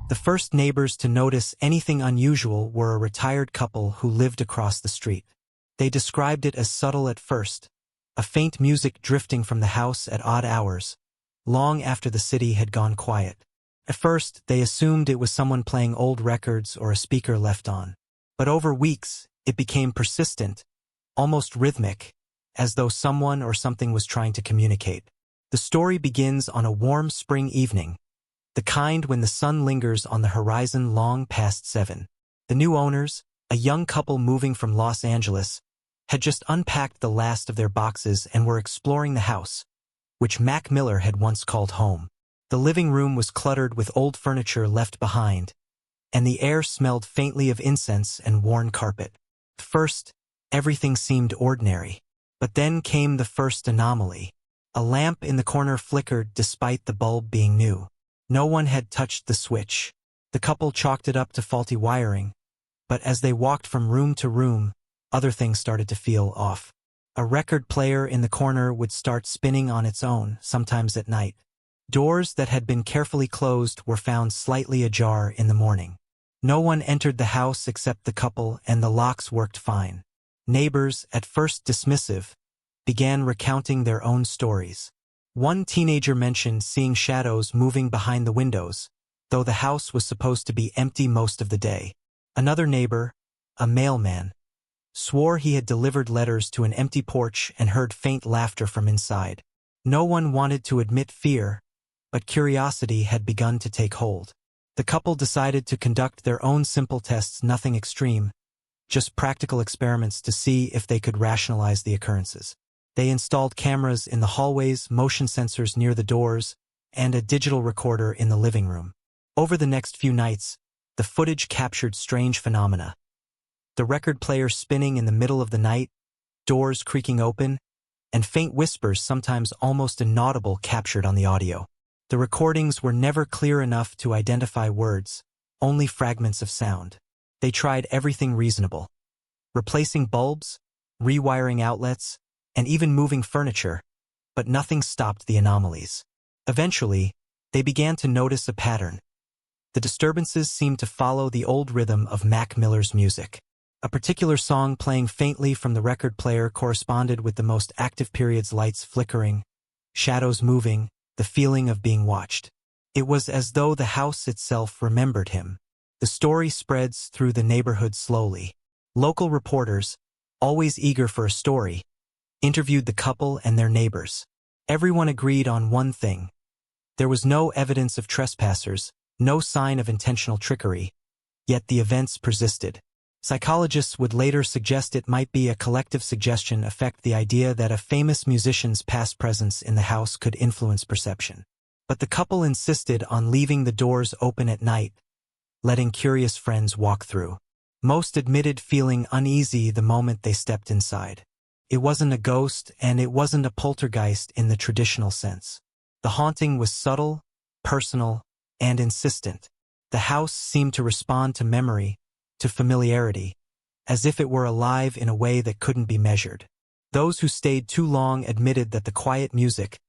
The first neighbors to notice anything unusual were a retired couple who lived across the street. They described it as subtle at first, a faint music drifting from the house at odd hours, long after the city had gone quiet. At first, they assumed it was someone playing old records or a speaker left on. But over weeks, it became persistent, almost rhythmic, as though someone or something was trying to communicate. The story begins on a warm spring evening, the kind when the sun lingers on the horizon long past 7. The new owners, a young couple moving from Los Angeles, had just unpacked the last of their boxes and were exploring the house, which Mac Miller had once called home. The living room was cluttered with old furniture left behind, and the air smelled faintly of incense and worn carpet. First, everything seemed ordinary. But then came the first anomaly. A lamp in the corner flickered despite the bulb being new. No one had touched the switch. The couple chalked it up to faulty wiring, but as they walked from room to room, other things started to feel off. A record player in the corner would start spinning on its own, sometimes at night. Doors that had been carefully closed were found slightly ajar in the morning. No one entered the house except the couple, and the locks worked fine. Neighbors, at first dismissive, began recounting their own stories. One teenager mentioned seeing shadows moving behind the windows, though the house was supposed to be empty most of the day. Another neighbor, a mailman, swore he had delivered letters to an empty porch and heard faint laughter from inside. No one wanted to admit fear, but curiosity had begun to take hold. The couple decided to conduct their own simple tests, nothing extreme, just practical experiments to see if they could rationalize the occurrences. They installed cameras in the hallways, motion sensors near the doors, and a digital recorder in the living room. Over the next few nights, the footage captured strange phenomena. The record player spinning in the middle of the night, doors creaking open, and faint whispers, sometimes almost inaudible, captured on the audio. The recordings were never clear enough to identify words, only fragments of sound. They tried everything reasonable, replacing bulbs, rewiring outlets, and even moving furniture, but nothing stopped the anomalies. Eventually, they began to notice a pattern. The disturbances seemed to follow the old rhythm of Mac Miller's music. A particular song playing faintly from the record player corresponded with the most active periods, lights flickering, shadows moving, the feeling of being watched. It was as though the house itself remembered him. The story spreads through the neighborhood slowly. Local reporters, always eager for a story, interviewed the couple and their neighbors. Everyone agreed on one thing. There was no evidence of trespassers, no sign of intentional trickery, yet the events persisted. Psychologists would later suggest it might be a collective suggestion effect, the idea that a famous musician's past presence in the house could influence perception. But the couple insisted on leaving the doors open at night, letting curious friends walk through. Most admitted feeling uneasy the moment they stepped inside. It wasn't a ghost, and it wasn't a poltergeist in the traditional sense. The haunting was subtle, personal, and insistent. The house seemed to respond to memory, to familiarity, as if it were alive in a way that couldn't be measured. Those who stayed too long admitted that the quiet music,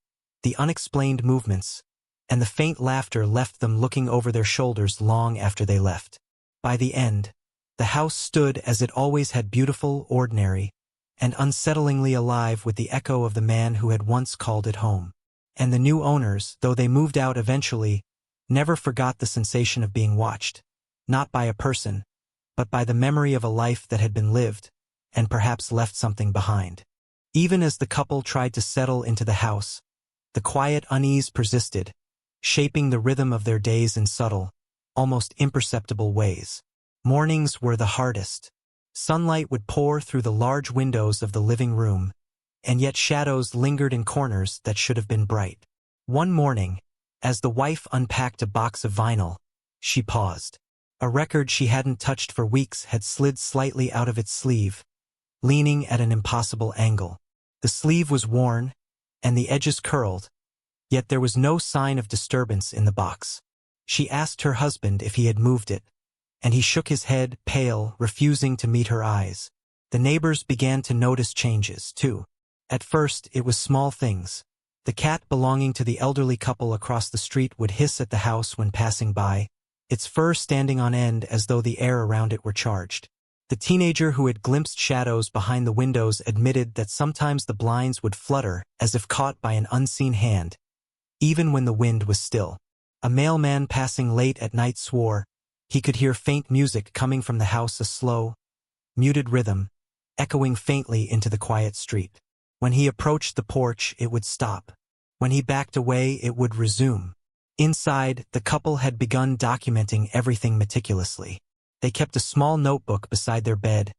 the unexplained movements, and the faint laughter left them looking over their shoulders long after they left. By the end, the house stood as it always had, beautiful, ordinary, and unsettlingly alive with the echo of the man who had once called it home. And the new owners, though they moved out eventually, never forgot the sensation of being watched, not by a person, but by the memory of a life that had been lived, and perhaps left something behind. Even as the couple tried to settle into the house, the quiet unease persisted, shaping the rhythm of their days in subtle, almost imperceptible ways. Mornings were the hardest. Sunlight would pour through the large windows of the living room, and yet shadows lingered in corners that should have been bright. One morning, as the wife unpacked a box of vinyl, she paused. A record she hadn't touched for weeks had slid slightly out of its sleeve, leaning at an impossible angle. The sleeve was worn, and the edges curled, yet there was no sign of disturbance in the box. She asked her husband if he had moved it, and he shook his head, pale, refusing to meet her eyes. The neighbors began to notice changes, too. At first, it was small things. The cat belonging to the elderly couple across the street would hiss at the house when passing by, its fur standing on end as though the air around it were charged. The teenager who had glimpsed shadows behind the windows admitted that sometimes the blinds would flutter as if caught by an unseen hand, even when the wind was still. A mailman passing late at night swore he could hear faint music coming from the house, a slow, muted rhythm, echoing faintly into the quiet street. When he approached the porch, it would stop. When he backed away, it would resume. Inside, the couple had begun documenting everything meticulously. They kept a small notebook beside their bed,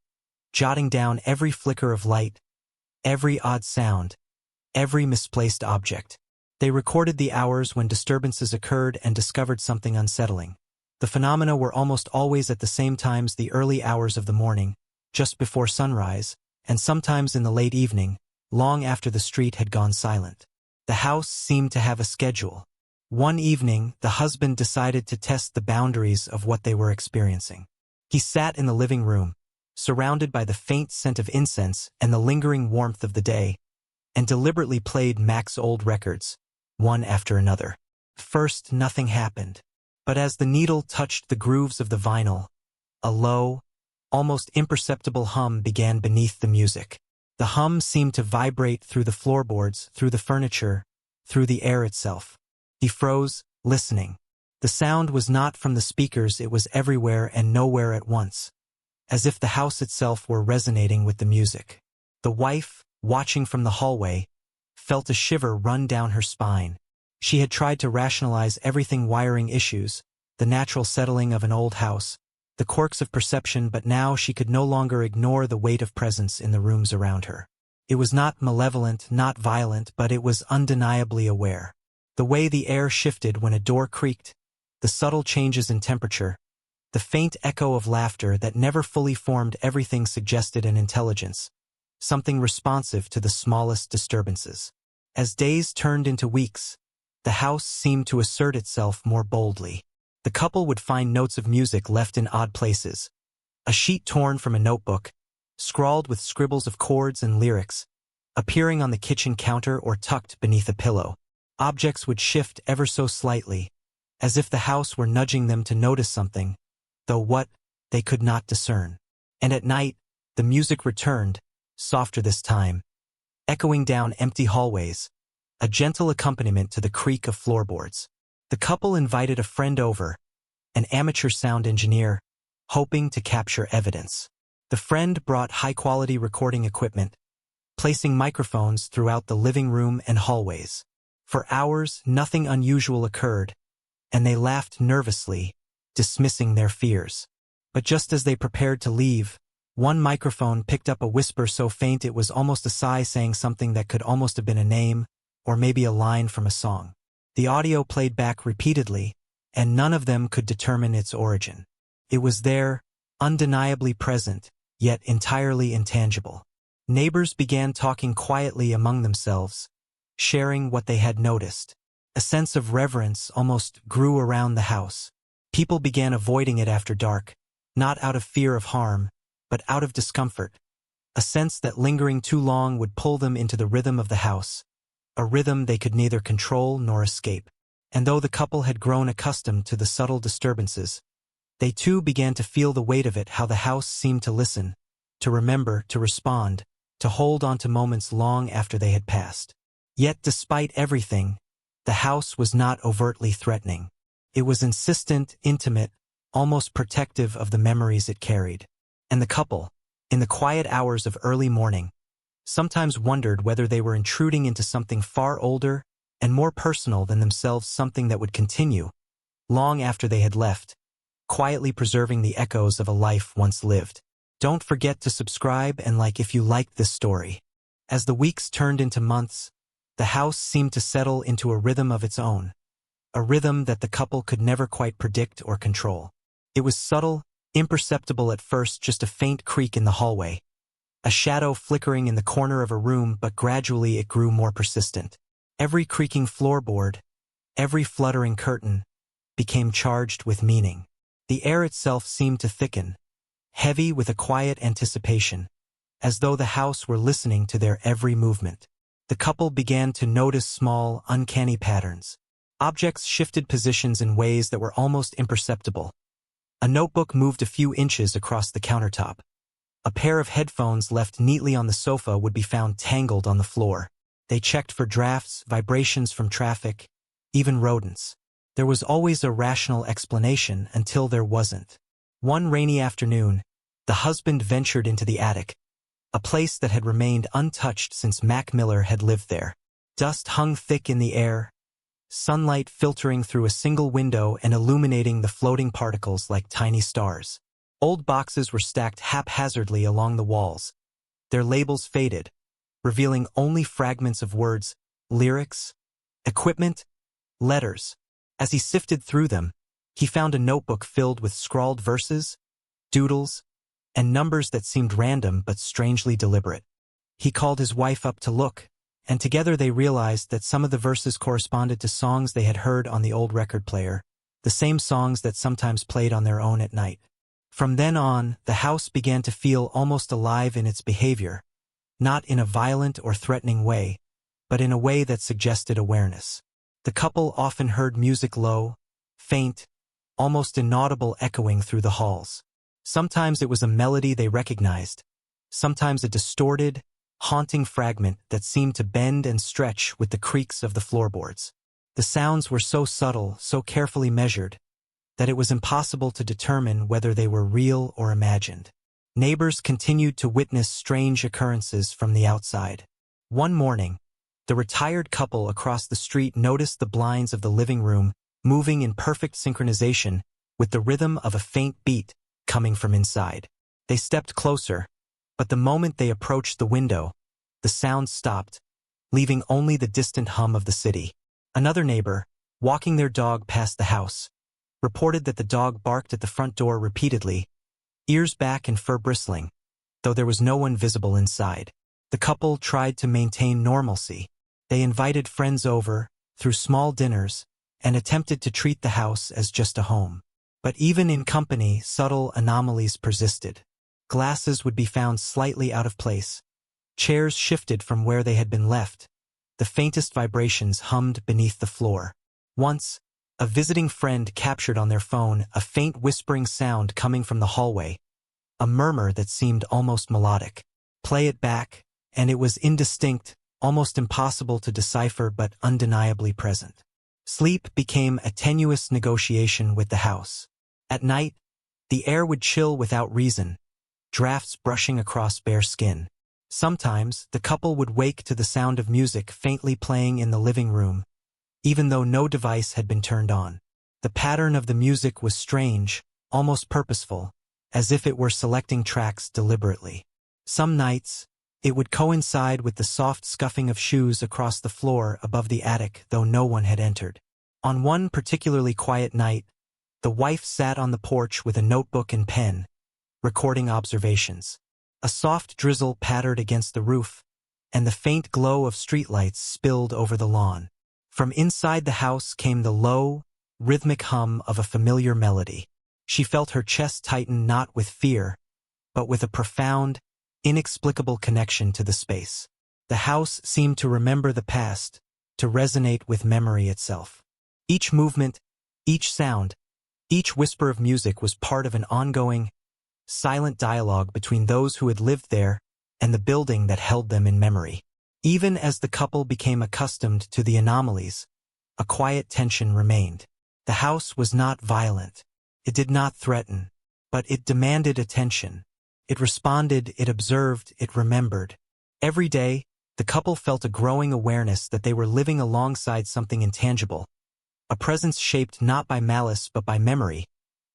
jotting down every flicker of light, every odd sound, every misplaced object. They recorded the hours when disturbances occurred and discovered something unsettling. The phenomena were almost always at the same times, the early hours of the morning, just before sunrise, and sometimes in the late evening, long after the street had gone silent. The house seemed to have a schedule. One evening, the husband decided to test the boundaries of what they were experiencing. He sat in the living room, surrounded by the faint scent of incense and the lingering warmth of the day, and deliberately played Mac's old records, one after another. First, nothing happened. But as the needle touched the grooves of the vinyl, a low, almost imperceptible hum began beneath the music. The hum seemed to vibrate through the floorboards, through the furniture, through the air itself. He froze, listening. The sound was not from the speakers, it was everywhere and nowhere at once, as if the house itself were resonating with the music. The wife, watching from the hallway, felt a shiver run down her spine. She had tried to rationalize everything: wiring issues, the natural settling of an old house, the quirks of perception, but now she could no longer ignore the weight of presence in the rooms around her. It was not malevolent, not violent, but it was undeniably aware. The way the air shifted when a door creaked, the subtle changes in temperature, the faint echo of laughter that never fully formed, everything suggested an intelligence, something responsive to the smallest disturbances. As days turned into weeks, the house seemed to assert itself more boldly. The couple would find notes of music left in odd places, a sheet torn from a notebook, scrawled with scribbles of chords and lyrics, appearing on the kitchen counter or tucked beneath a pillow. Objects would shift ever so slightly, as if the house were nudging them to notice something, though what, they could not discern. And at night, the music returned, softer this time, echoing down empty hallways, a gentle accompaniment to the creak of floorboards. The couple invited a friend over, an amateur sound engineer, hoping to capture evidence. The friend brought high-quality recording equipment, placing microphones throughout the living room and hallways. For hours, nothing unusual occurred, and they laughed nervously, dismissing their fears. But just as they prepared to leave, one microphone picked up a whisper so faint it was almost a sigh, saying something that could almost have been a name, or maybe a line from a song. The audio played back repeatedly, and none of them could determine its origin. It was there, undeniably present, yet entirely intangible. Neighbors began talking quietly among themselves, sharing what they had noticed. A sense of reverence almost grew around the house. People began avoiding it after dark, not out of fear of harm, but out of discomfort, a sense that lingering too long would pull them into the rhythm of the house, a rhythm they could neither control nor escape. And though the couple had grown accustomed to the subtle disturbances, they too began to feel the weight of it, how the house seemed to listen, to remember, to respond, to hold on to moments long after they had passed. Yet despite everything, the house was not overtly threatening. It was insistent, intimate, almost protective of the memories it carried. And the couple, in the quiet hours of early morning, sometimes wondered whether they were intruding into something far older and more personal than themselves, something that would continue, long after they had left, quietly preserving the echoes of a life once lived. Don't forget to subscribe and like if you liked this story. As the weeks turned into months, the house seemed to settle into a rhythm of its own, a rhythm that the couple could never quite predict or control. It was subtle, imperceptible at first, just a faint creak in the hallway, a shadow flickering in the corner of a room, but gradually it grew more persistent. Every creaking floorboard, every fluttering curtain, became charged with meaning. The air itself seemed to thicken, heavy with a quiet anticipation, as though the house were listening to their every movement. The couple began to notice small, uncanny patterns. Objects shifted positions in ways that were almost imperceptible. A notebook moved a few inches across the countertop. A pair of headphones left neatly on the sofa would be found tangled on the floor. They checked for drafts, vibrations from traffic, even rodents. There was always a rational explanation until there wasn't. One rainy afternoon, the husband ventured into the attic, a place that had remained untouched since Mac Miller had lived there. Dust hung thick in the air, sunlight filtering through a single window and illuminating the floating particles like tiny stars. Old boxes were stacked haphazardly along the walls, their labels faded, revealing only fragments of words, lyrics, equipment, letters. As he sifted through them, he found a notebook filled with scrawled verses, doodles, and numbers that seemed random but strangely deliberate. He called his wife up to look, and together they realized that some of the verses corresponded to songs they had heard on the old record player, the same songs that sometimes played on their own at night. From then on, the house began to feel almost alive in its behavior, not in a violent or threatening way, but in a way that suggested awareness. The couple often heard music low, faint, almost inaudible echoing through the halls. Sometimes it was a melody they recognized, sometimes a distorted, haunting fragment that seemed to bend and stretch with the creaks of the floorboards. The sounds were so subtle, so carefully measured, that it was impossible to determine whether they were real or imagined. Neighbors continued to witness strange occurrences from the outside. One morning, the retired couple across the street noticed the blinds of the living room moving in perfect synchronization with the rhythm of a faint beat coming from inside. They stepped closer, but the moment they approached the window, the sound stopped, leaving only the distant hum of the city. Another neighbor, walking their dog past the house, reported that the dog barked at the front door repeatedly, ears back and fur bristling, though there was no one visible inside. The couple tried to maintain normalcy. They invited friends over, threw small dinners, and attempted to treat the house as just a home. But even in company, subtle anomalies persisted. Glasses would be found slightly out of place. Chairs shifted from where they had been left. The faintest vibrations hummed beneath the floor. Once, a visiting friend captured on their phone a faint whispering sound coming from the hallway, a murmur that seemed almost melodic. Play it back, and it was indistinct, almost impossible to decipher but undeniably present. Sleep became a tenuous negotiation with the house. At night, the air would chill without reason, drafts brushing across bare skin. Sometimes, the couple would wake to the sound of music faintly playing in the living room, even though no device had been turned on. The pattern of the music was strange, almost purposeful, as if it were selecting tracks deliberately. Some nights, it would coincide with the soft scuffing of shoes across the floor above the attic, though no one had entered. On one particularly quiet night, the wife sat on the porch with a notebook and pen, recording observations. A soft drizzle pattered against the roof, and the faint glow of streetlights spilled over the lawn. From inside the house came the low, rhythmic hum of a familiar melody. She felt her chest tighten not with fear, but with a profound, inexplicable connection to the space. The house seemed to remember the past, to resonate with memory itself. Each movement, each sound, each whisper of music was part of an ongoing, silent dialogue between those who had lived there and the building that held them in memory. Even as the couple became accustomed to the anomalies, a quiet tension remained. The house was not violent. It did not threaten, but it demanded attention. It responded, it observed, it remembered. Every day, the couple felt a growing awareness that they were living alongside something intangible, a presence shaped not by malice but by memory,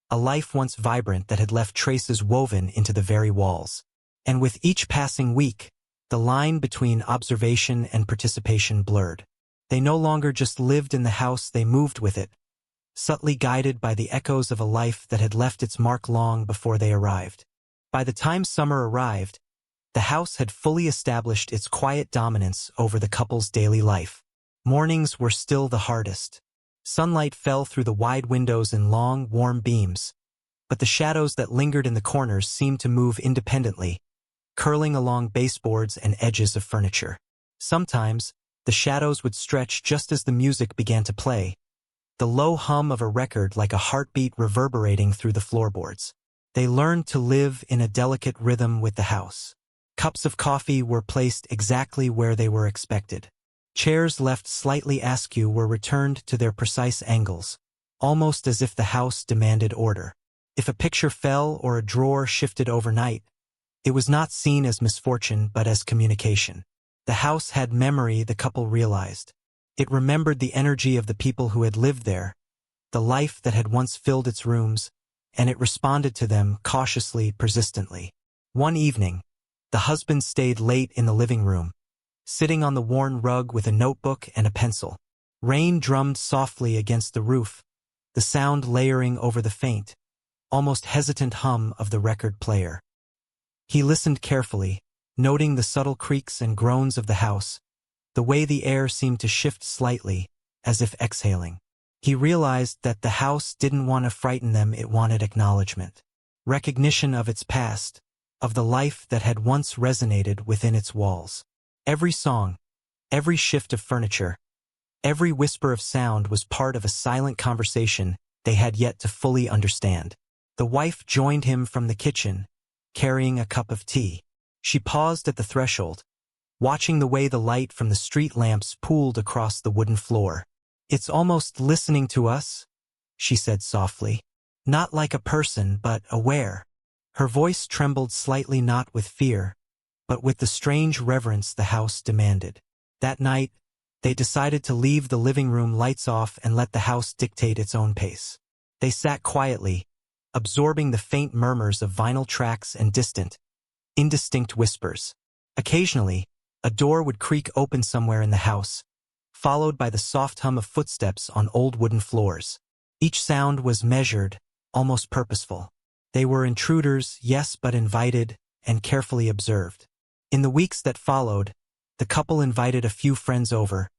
a life once vibrant that had left traces woven into the very walls. And with each passing week, the line between observation and participation blurred. They no longer just lived in the house, they moved with it, subtly guided by the echoes of a life that had left its mark long before they arrived. By the time summer arrived, the house had fully established its quiet dominance over the couple's daily life. Mornings were still the hardest. Sunlight fell through the wide windows in long, warm beams, but the shadows that lingered in the corners seemed to move independently, curling along baseboards and edges of furniture. Sometimes, the shadows would stretch just as the music began to play, the low hum of a record like a heartbeat reverberating through the floorboards. They learned to live in a delicate rhythm with the house. Cups of coffee were placed exactly where they were expected. Chairs left slightly askew were returned to their precise angles, almost as if the house demanded order. If a picture fell or a drawer shifted overnight, it was not seen as misfortune but as communication. The house had memory, the couple realized. It remembered the energy of the people who had lived there, the life that had once filled its rooms, and it responded to them cautiously, persistently. One evening, the husband stayed late in the living room, sitting on the worn rug with a notebook and a pencil. Rain drummed softly against the roof, the sound layering over the faint, almost hesitant hum of the record player. He listened carefully, noting the subtle creaks and groans of the house, the way the air seemed to shift slightly, as if exhaling. He realized that the house didn't want to frighten them, it wanted acknowledgement. Recognition of its past, of the life that had once resonated within its walls. Every song, every shift of furniture, every whisper of sound was part of a silent conversation they had yet to fully understand. The wife joined him from the kitchen, carrying a cup of tea. She paused at the threshold, watching the way the light from the street lamps pooled across the wooden floor. "It's almost listening to us," she said softly. "Not like a person, but aware." Her voice trembled slightly, not with fear, but with the strange reverence the house demanded. That night, they decided to leave the living room lights off and let the house dictate its own pace. They sat quietly, absorbing the faint murmurs of vinyl tracks and distant, indistinct whispers. Occasionally, a door would creak open somewhere in the house, followed by the soft hum of footsteps on old wooden floors. Each sound was measured, almost purposeful. They were intruders, yes, but invited and carefully observed. In the weeks that followed, the couple invited a few friends over,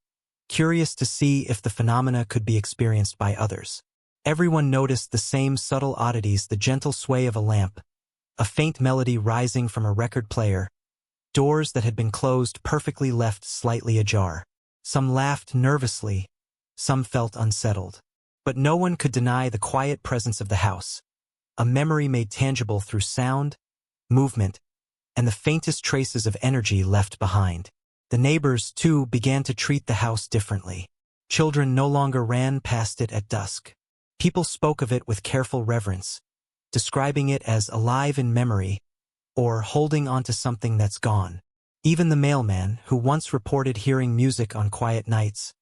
curious to see if the phenomena could be experienced by others. Everyone noticed the same subtle oddities: the gentle sway of a lamp, a faint melody rising from a record player, doors that had been closed perfectly left slightly ajar. Some laughed nervously, some felt unsettled. But no one could deny the quiet presence of the house, a memory made tangible through sound, movement, and the faintest traces of energy left behind. The neighbors, too, began to treat the house differently. Children no longer ran past it at dusk. People spoke of it with careful reverence, describing it as alive in memory or holding on to something that's gone. Even the mailman, who once reported hearing music on quiet nights,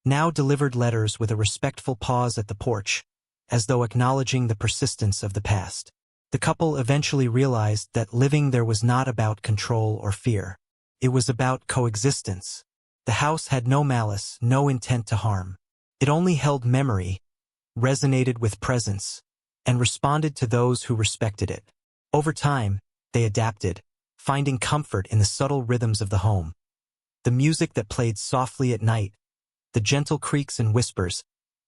now delivered letters with a respectful pause at the porch, as though acknowledging the persistence of the past. The couple eventually realized that living there was not about control or fear. It was about coexistence. The house had no malice, no intent to harm. It only held memory, resonated with presence, and responded to those who respected it. Over time, they adapted, finding comfort in the subtle rhythms of the home. The music that played softly at night, the gentle creaks and whispers,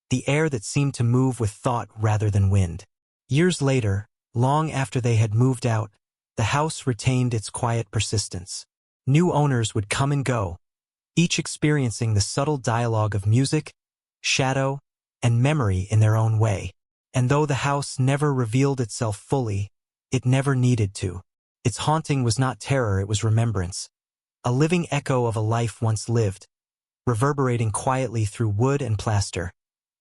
the air that seemed to move with thought rather than wind. Years later, long after they had moved out, the house retained its quiet persistence. New owners would come and go, each experiencing the subtle dialogue of music, shadow, and memory in their own way. And though the house never revealed itself fully, it never needed to. Its haunting was not terror, it was remembrance, a living echo of a life once lived, reverberating quietly through wood and plaster,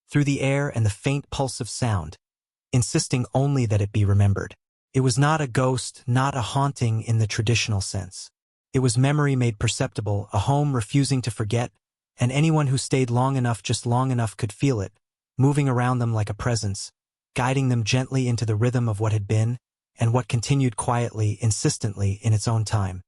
through the air and the faint pulse of sound, insisting only that it be remembered. It was not a ghost, not a haunting in the traditional sense. It was memory made perceptible, a home refusing to forget, and anyone who stayed long enough, just long enough, could feel it, moving around them like a presence, guiding them gently into the rhythm of what had been, and what continued quietly, insistently, in its own time.